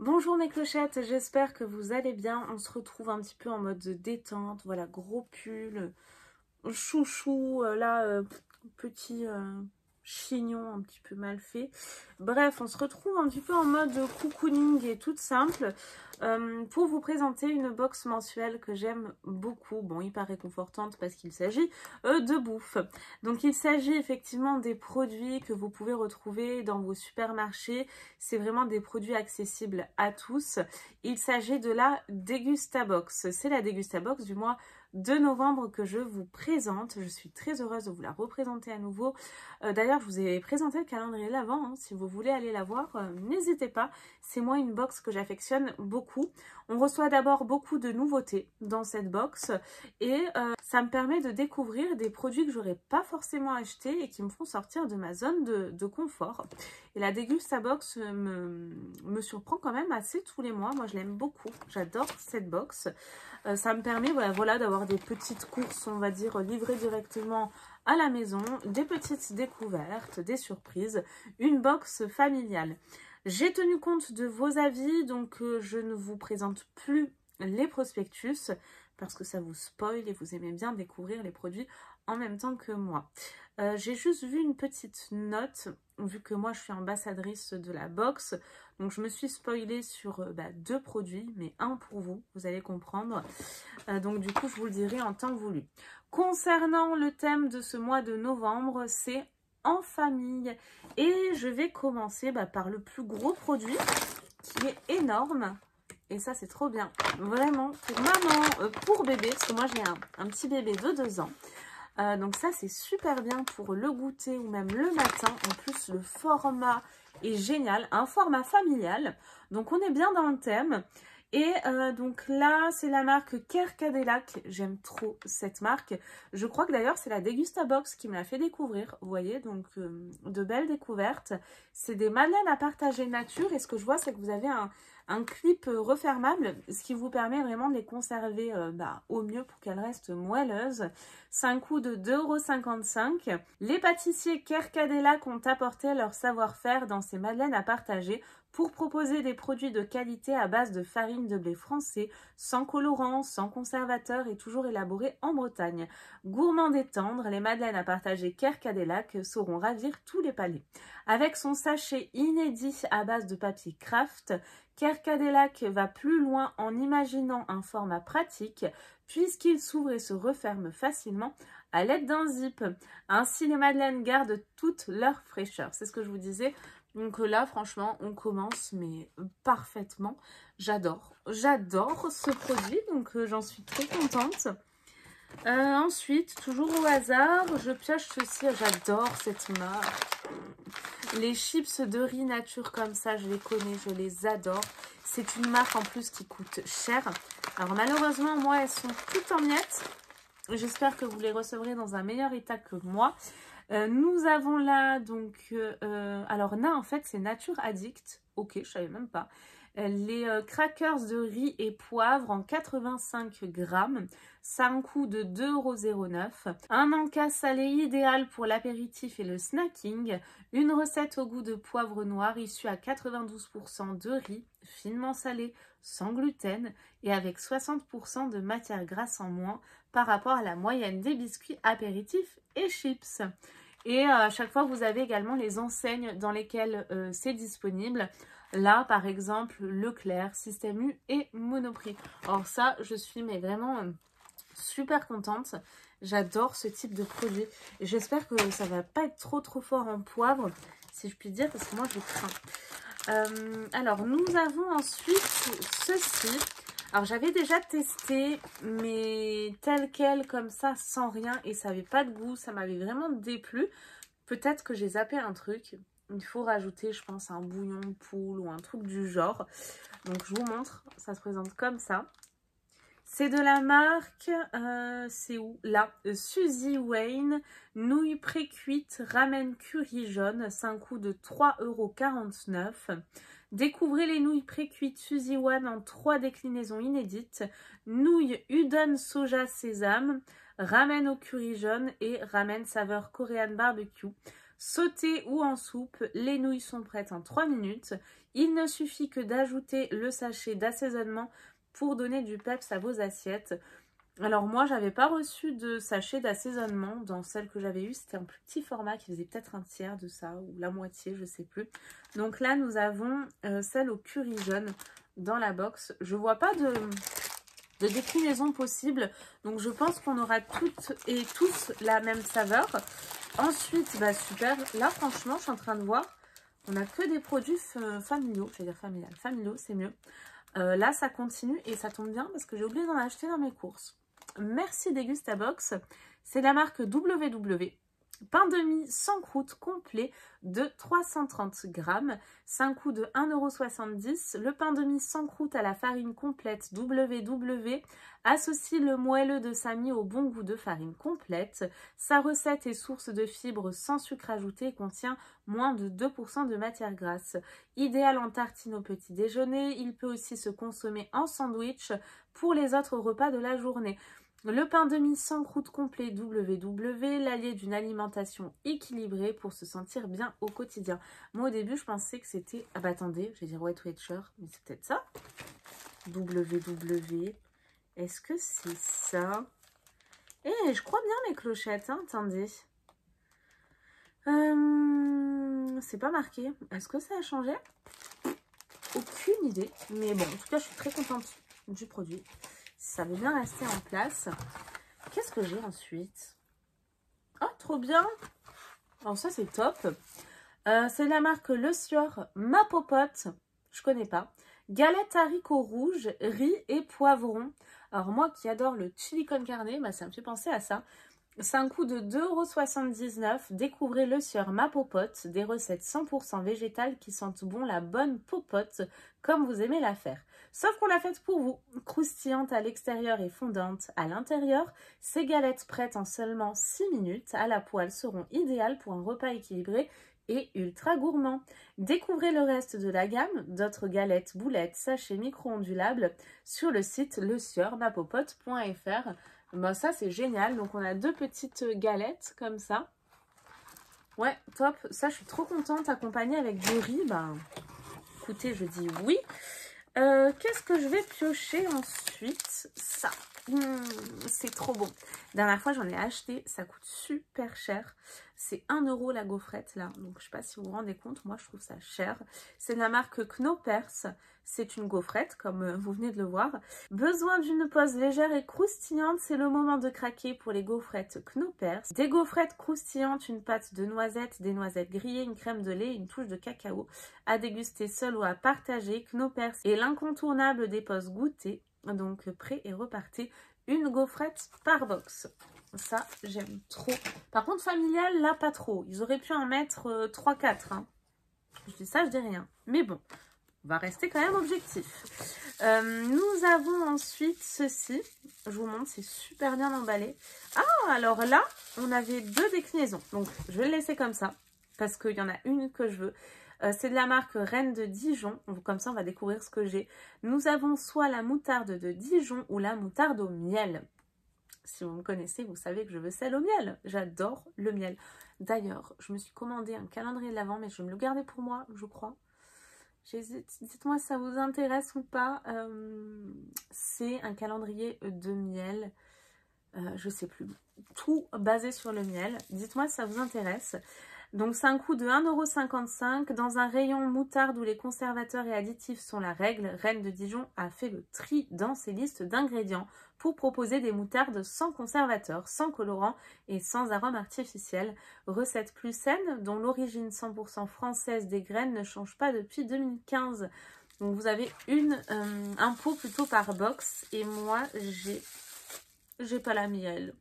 Bonjour mes clochettes, j'espère que vous allez bien. On se retrouve un petit peu en mode détente. Voilà, gros pull, chouchou, petit chignon un petit peu mal fait. Bref, on se retrouve un petit peu en mode cocooning et toute simple pour vous présenter une box mensuelle que j'aime beaucoup. Bon, hyper réconfortante parce qu'il s'agit de bouffe. Donc il s'agit effectivement des produits que vous pouvez retrouver dans vos supermarchés. C'est vraiment des produits accessibles à tous. Il s'agit de la Degustabox. C'est la Degustabox du mois de novembre que je vous présente. Je suis très heureuse de vous la représenter à nouveau. D'ailleurs, je vous ai présenté le calendrier l'avant. Si vous voulez aller la voir, n'hésitez pas. C'est moi une box que j'affectionne beaucoup. On reçoit d'abord beaucoup de nouveautés dans cette box et ça me permet de découvrir des produits que j'aurais pas forcément achetés et qui me font sortir de ma zone de confort. Et la Degustabox me surprend quand même assez tous les mois. Moi, je l'aime beaucoup. J'adore cette box. Ça me permet voilà, d'avoir des petites courses, on va dire, livrées directement à la maison, des petites découvertes, des surprises, une box familiale. J'ai tenu compte de vos avis, donc je ne vous présente plus les prospectus parce que ça vous spoil et vous aimez bien découvrir les produits en même temps que moi. J'ai juste vu une petite note, vu que moi je suis ambassadrice de la box, donc je me suis spoilée sur deux produits, mais un pour vous, vous allez comprendre. Donc du coup je vous le dirai en temps voulu. Concernant le thème de ce mois de novembre, c'est en famille. Et je vais commencer par le plus gros produit, qui est énorme. Et ça c'est trop bien, vraiment, pour maman, pour bébé, parce que moi j'ai un petit bébé de 2 ans. Donc ça c'est super bien pour le goûter ou même le matin. En plus le format est génial, un format familial. Donc on est bien dans le thème. Et donc là c'est la marque Kerkadelac. J'aime trop cette marque. Je crois que d'ailleurs c'est la Degustabox qui me l'a fait découvrir. Vous voyez, donc de belles découvertes. C'est des madeleines à partager nature. Et ce que je vois c'est que vous avez un clip refermable, ce qui vous permet vraiment de les conserver au mieux pour qu'elles restent moelleuses. C'est un coût de 2,55 €. Les pâtissiers Kerkadelac ont apporté leur savoir-faire dans ces madeleines à partager pour proposer des produits de qualité à base de farine de blé français, sans colorant, sans conservateur et toujours élaborés en Bretagne. Gourmands et tendres, les madeleines à partager Kerkadelac sauront ravir tous les palais. Avec son sachet inédit à base de papier craft, Kerkadelac va plus loin en imaginant un format pratique puisqu'il s'ouvre et se referme facilement à l'aide d'un zip. Ainsi, les madeleines gardent toute leur fraîcheur. C'est ce que je vous disais. Donc là, franchement, on commence mais parfaitement. J'adore ce produit, donc j'en suis très contente. Ensuite, toujours au hasard, je pioche ceci. J'adore cette marque. Les chips de riz nature comme ça, je les connais, je les adore. C'est une marque en plus qui coûte cher. Alors malheureusement, moi, elles sont toutes en miettes. J'espère que vous les recevrez dans un meilleur état que moi. Nous avons là, donc, alors là, en fait, c'est Nature Addict. Ok, je savais même pas. Les crackers de riz et poivre en 85 grammes. Ça a un coût de 2,09 €. Un encas salé idéal pour l'apéritif et le snacking. Une recette au goût de poivre noir issue à 92% de riz, finement salé, sans gluten et avec 60% de matière grasse en moins par rapport à la moyenne des biscuits apéritifs et chips. Et à chaque fois, vous avez également les enseignes dans lesquelles c'est disponible. Là, par exemple, Leclerc, Système U et Monoprix. Alors ça, je suis mais vraiment super contente. J'adore ce type de produit. J'espère que ça va pas être trop fort en poivre, si je puis dire, parce que moi, je crains. Alors, nous avons ensuite ceci. Alors, j'avais déjà testé, mais tel quel, comme ça, sans rien, et ça n'avait pas de goût. Ça m'avait vraiment déplu. Peut-être que j'ai zappé un truc. Il faut rajouter, je pense, un bouillon de poule ou un truc du genre. Donc, je vous montre. Ça se présente comme ça. C'est de la marque, c'est où? Là, Suzy Wayne, nouilles pré-cuites, ramen curry jaune, c'est un coût de 3,49 €. Découvrez les nouilles pré-cuites Suzy Wayne en 3 déclinaisons inédites. Nouilles udon soja sésame, ramen au curry jaune et ramen saveur Korean barbecue. Sautées ou en soupe, les nouilles sont prêtes en 3 minutes. Il ne suffit que d'ajouter le sachet d'assaisonnement pour donner du peps à vos assiettes. Alors moi, j'avais pas reçu de sachet d'assaisonnement dans celle que j'avais eue. C'était un plus petit format qui faisait peut-être un tiers de ça ou la moitié, je sais plus. Donc là, nous avons celle au curry jaune dans la box. Je vois pas de déclinaison possible. Donc je pense qu'on aura toutes et tous la même saveur. Ensuite, bah super. Là, franchement, je suis en train de voir. On n'a que des produits familiaux. Je vais dire familial. Familiaux, c'est mieux. Là, ça continue et ça tombe bien parce que j'ai oublié d'en acheter dans mes courses. Merci Degustabox. C'est la marque WW. Pain de mie sans croûte complet de 330 grammes. C'est un coût de 1,70 €. Le pain de mie sans croûte à la farine complète WW associe le moelleux de sa mie au bon goût de farine complète. Sa recette est source de fibres sans sucre ajouté et contient moins de 2% de matière grasse. Idéal en tartine au petit déjeuner, il peut aussi se consommer en sandwich pour les autres repas de la journée. Le pain de mie sans croûte complet WW, l'allié d'une alimentation équilibrée pour se sentir bien au quotidien. Moi au début je pensais que c'était... Ah bah attendez, je vais dire Weight Watcher, mais c'est peut-être ça. WW, est-ce que c'est ça? Eh, je crois bien mes clochettes, hein, attendez. C'est pas marqué. Est-ce que ça a changé? Aucune idée. Mais bon, en tout cas je suis très contente du produit. Ça veut bien rester en place. Qu'est-ce que j'ai ensuite? Oh, trop bien! Alors ça, c'est top. C'est la marque Le Sieur Ma Popote. Je connais pas. Galette haricots rouges, riz et poivron. Alors moi qui adore le chili con carne, bah, ça me fait penser à ça. C'est un coût de 2,79 €. Découvrez Le Sieur Ma Popote, des recettes 100% végétales qui sentent bon la bonne popote comme vous aimez la faire. Sauf qu'on l'a faite pour vous. Croustillante à l'extérieur et fondante à l'intérieur, ces galettes prêtes en seulement 6 minutes à la poêle seront idéales pour un repas équilibré et ultra gourmand. Découvrez le reste de la gamme d'autres galettes, boulettes, sachets micro-ondulables sur le site lesueurmapopote.fr. Bah ça c'est génial, donc on a deux petites galettes comme ça. Ouais, top, ça je suis trop contente, accompagnée avec du riz. Bah écoutez, je dis oui. Qu'est-ce que je vais piocher ensuite? Ça, c'est trop bon. Dernière fois j'en ai acheté, ça coûte super cher. C'est 1 € la gaufrette là, donc je sais pas si vous vous rendez compte, moi je trouve ça cher. C'est de la marque Knoppers, c'est une gaufrette comme vous venez de le voir. Besoin d'une pause légère et croustillante, c'est le moment de craquer pour les gaufrettes Knoppers. Des gaufrettes croustillantes, une pâte de noisettes, des noisettes grillées, une crème de lait, une touche de cacao. À déguster seul ou à partager, Knoppers est l'incontournable des pauses goûtées, donc prêt et repartez. Une gaufrette par box. Ça, j'aime trop. Par contre, familial, là, pas trop. Ils auraient pu en mettre 3-4. Hein. Je dis ça, je dis rien. Mais bon, on va rester quand même objectif. Nous avons ensuite ceci. Je vous montre, c'est super bien emballé. Ah, alors là, on avait deux déclinaisons. Donc, je vais le laisser comme ça. Parce qu'il y en a une que je veux. C'est de la marque Reine de Dijon. Comme ça, on va découvrir ce que j'ai. Nous avons soit la moutarde de Dijon ou la moutarde au miel. Si vous me connaissez, vous savez que je veux celle au miel. J'adore le miel. D'ailleurs, je me suis commandé un calendrier de l'Avent, mais je vais me le garder pour moi, je crois. J'hésite. Dites-moi si ça vous intéresse ou pas. C'est un calendrier de miel. Je sais plus. Tout basé sur le miel. Dites-moi si ça vous intéresse. Donc c'est un coût de 1,55 € dans un rayon moutarde où les conservateurs et additifs sont la règle. Reine de Dijon a fait le tri dans ses listes d'ingrédients pour proposer des moutardes sans conservateurs, sans colorant et sans arôme artificiel. Recette plus saine dont l'origine 100% française des graines ne change pas depuis 2015. Donc vous avez un pot plutôt par box et moi j'ai pas la miel.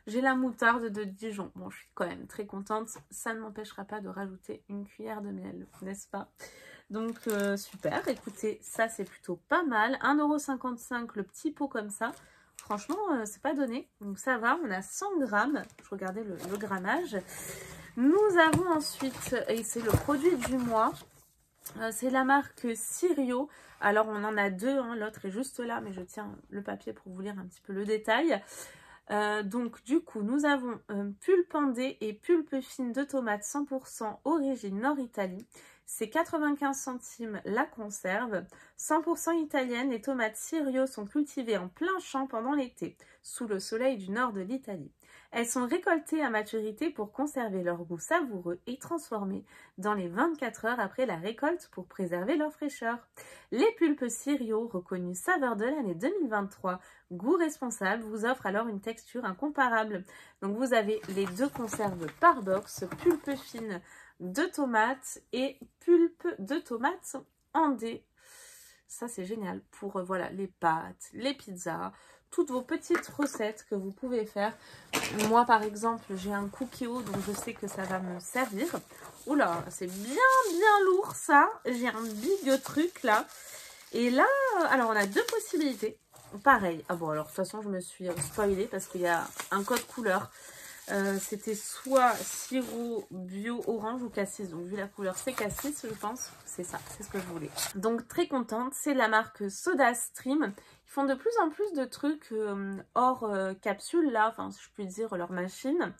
J'ai la moutarde de Dijon. Bon, je suis quand même très contente. Ça ne m'empêchera pas de rajouter une cuillère de miel, n'est-ce pas? Donc, super. Écoutez, ça, c'est plutôt pas mal. 1,55 € le petit pot comme ça. Franchement, c'est pas donné. Donc, ça va. On a 100 grammes. Je regardais le grammage. Nous avons ensuite, et c'est le produit du mois, c'est la marque Sirio. Alors, on en a deux. Hein, l'autre est juste là, mais je tiens le papier pour vous lire un petit peu le détail. Donc du coup nous avons pulpe andée et pulpe fine de tomates 100% origine Nord-Italie. C'est 95 centimes la conserve. 100% italienne, les tomates Sirio sont cultivées en plein champ pendant l'été, sous le soleil du nord de l'Italie. Elles sont récoltées à maturité pour conserver leur goût savoureux et transformées dans les 24 heures après la récolte pour préserver leur fraîcheur. Les pulpes Sirio, reconnus saveurs de l'année 2023, goût responsable, vous offrent alors une texture incomparable. Donc vous avez les deux conserves par box, pulpe fine de tomates et pulpe de tomates andée. Ça c'est génial pour voilà les pâtes, les pizzas, toutes vos petites recettes que vous pouvez faire. Moi par exemple j'ai un cookie-o donc je sais que ça va me servir. Oula c'est bien lourd ça, j'ai un big truc là. Et là alors on a deux possibilités. Pareil, ah bon alors de toute façon je me suis spoilée parce qu'il y a un code couleur. C'était soit sirop bio orange ou cassis, donc vu la couleur c'est cassis je pense, c'est ça, c'est ce que je voulais. Donc très contente, c'est de la marque SodaStream. Ils font de plus en plus de trucs hors capsule là, enfin si je puis dire leur machine.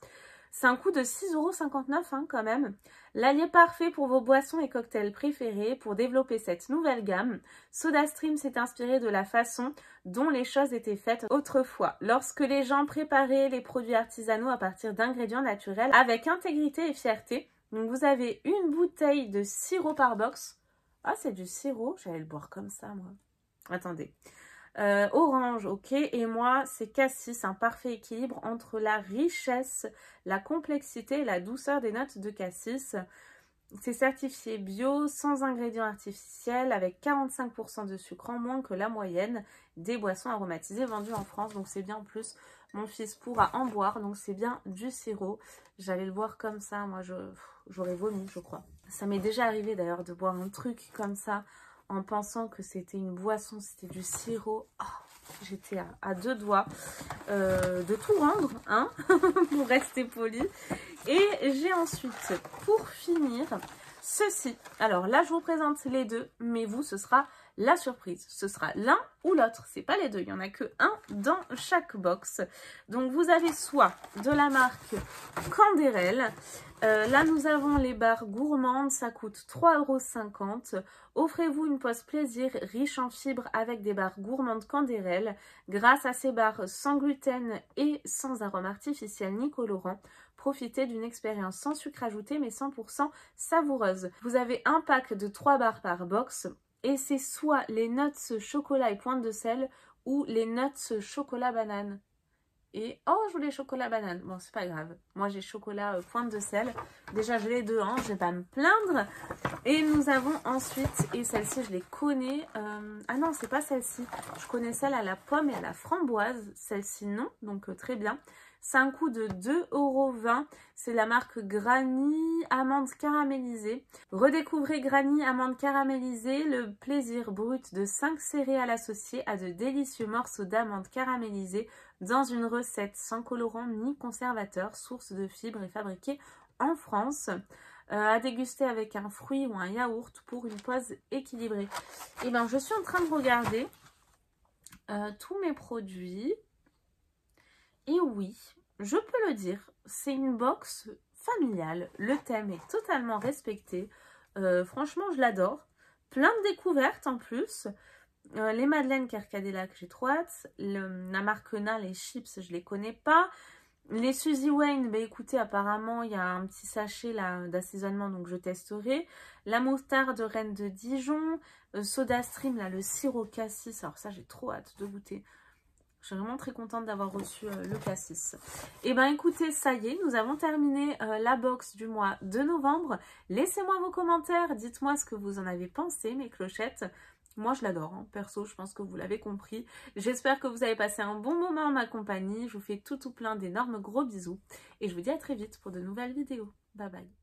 C'est un coût de 6,59 € hein, quand même. L'allié parfait pour vos boissons et cocktails préférés. Pour développer cette nouvelle gamme, SodaStream s'est inspiré de la façon dont les choses étaient faites autrefois, lorsque les gens préparaient les produits artisanaux à partir d'ingrédients naturels avec intégrité et fierté. Donc vous avez une bouteille de sirop par box. Ah c'est du sirop, j'allais le boire comme ça moi. Attendez. Orange, ok, et moi c'est cassis, un parfait équilibre entre la richesse, la complexité et la douceur des notes de cassis. C'est certifié bio, sans ingrédients artificiels, avec 45% de sucre en moins que la moyenne des boissons aromatisées vendues en France. Donc c'est bien en plus, mon fils pourra en boire, donc c'est bien du sirop. J'allais le boire comme ça, moi j'aurais vomi je crois. Ça m'est déjà arrivé d'ailleurs de boire un truc comme ça en pensant que c'était une boisson, c'était du sirop. Oh, j'étais à deux doigts de tout rendre, hein, pour rester poli. Et j'ai ensuite, pour finir, ceci. Alors là, je vous présente les deux, mais vous, ce sera la surprise. Ce sera l'un ou l'autre. C'est pas les deux, il n'y en a que un dans chaque box. Donc vous avez soit de la marque Canderel. Là, nous avons les barres gourmandes, ça coûte 3,50 €. Offrez-vous une pause plaisir riche en fibres avec des barres gourmandes Canderel. Grâce à ces barres sans gluten et sans arôme artificiel ni colorant, profitez d'une expérience sans sucre ajouté mais 100% savoureuse. Vous avez un pack de 3 barres par box et c'est soit les nuts chocolat et pointe de sel ou les nuts chocolat banane. Et oh, je voulais chocolat banane. Bon, c'est pas grave. Moi, j'ai chocolat pointe de sel. Déjà, j'ai les deux, hein. Je vais pas me plaindre. Et nous avons ensuite, et celle-ci, je les connais. Ah non, c'est pas celle-ci. Je connais celle à la pomme et à la framboise. Celle-ci, non. Donc, très bien. C'est un coût de 2,20 €. C'est la marque Granny Amande Caramélisée. Redécouvrez Granny Amande Caramélisée, le plaisir brut de 5 céréales associées à de délicieux morceaux d'amandes caramélisées dans une recette sans colorant ni conservateur, source de fibres et fabriquée en France. À déguster avec un fruit ou un yaourt pour une pause équilibrée. Et bien, je suis en train de regarder tous mes produits. Et oui, je peux le dire, c'est une box familiale. Le thème est totalement respecté. Franchement, je l'adore. Plein de découvertes en plus. Les madeleines Carcadella que j'ai trop hâte. La marque Na, les chips, je les connais pas. Les Suzy Wayne, bah écoutez, apparemment, il y a un petit sachet là d'assaisonnement, donc je testerai. La moutarde Reine de Dijon. SodaStream, là, le sirop cassis. Alors ça, j'ai trop hâte de goûter. Je suis vraiment très contente d'avoir reçu le cassis. Et ben écoutez, ça y est, nous avons terminé la box du mois de novembre. Laissez-moi vos commentaires, dites-moi ce que vous en avez pensé, mes clochettes. Moi, je l'adore, hein. Perso, je pense que vous l'avez compris. J'espère que vous avez passé un bon moment en ma compagnie. Je vous fais tout plein d'énormes gros bisous. Et je vous dis à très vite pour de nouvelles vidéos. Bye bye.